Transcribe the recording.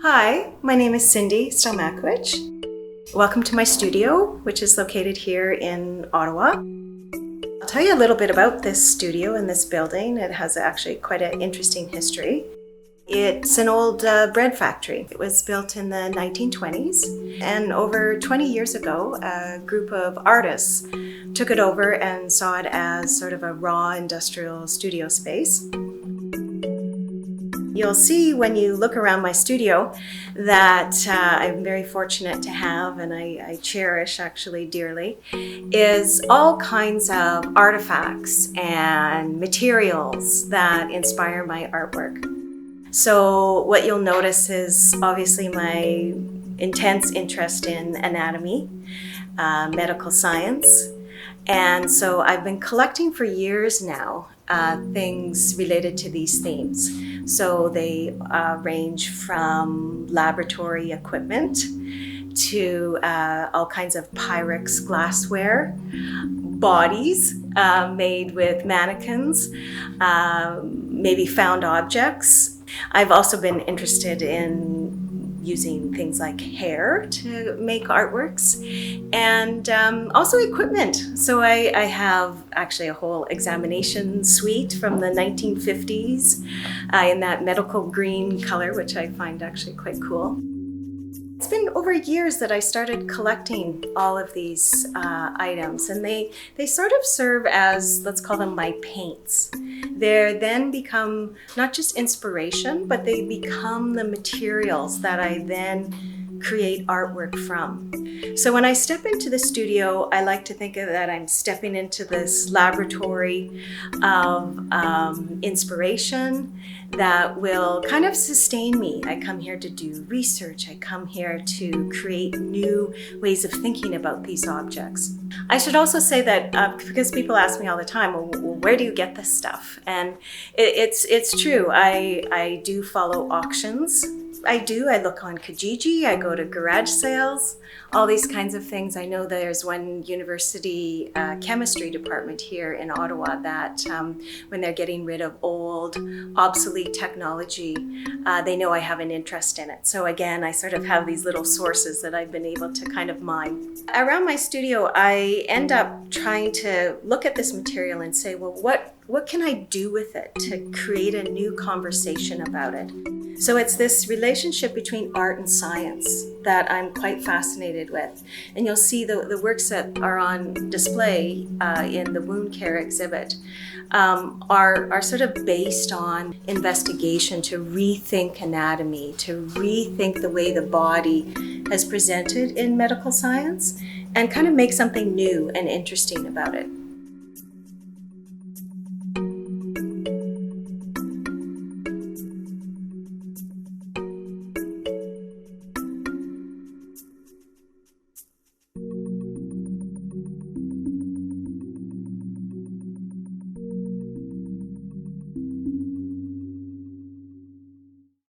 Hi, my name is Cindy Stelmackowich. Welcome to my studio, which is located here in Ottawa. I'll tell you a little bit about this studio and this building. It has actually quite an interesting history. It's an old bread factory. It was built in the 1920s, and over 20 years ago, a group of artists took it over and saw it as sort of a raw industrial studio space. You'll see when you look around my studio that I'm very fortunate to have, and I cherish actually dearly, is all kinds of artifacts and materials that inspire my artwork. So what you'll notice is obviously my intense interest in anatomy, medical science, and so I've been collecting for years now things related to these themes. So they range from laboratory equipment to all kinds of Pyrex glassware, bodies made with mannequins, maybe found objects. I've also been interested in using things like hair to make artworks, and also equipment. So I have actually a whole examination suite from the 1950s in that medical green color, which I find actually quite cool. It's been over years that I started collecting all of these items, and they sort of serve as, let's call them my paints. They then become not just inspiration, but they become the materials that I then create artwork from. So when I step into the studio, I like to think of that I'm stepping into this laboratory of inspiration that will kind of sustain me. I come here to do research. I come here to create new ways of thinking about these objects. I should also say that because people ask me all the time, well, where do you get this stuff? And it's true. I do follow auctions. I look on Kijiji, I go to garage sales, all these kinds of things. I know there's one university chemistry department here in Ottawa that when they're getting rid of old, obsolete technology, they know I have an interest in it. So again, I sort of have these little sources that I've been able to kind of mine. Around my studio, I end up trying to look at this material and say, well, what can I do with it to create a new conversation about it? So it's this relationship between art and science that I'm quite fascinated with. And you'll see the works that are on display in the wound care exhibit are sort of based on investigation to rethink anatomy, to rethink the way the body has presented in medical science, and kind of make something new and interesting about it.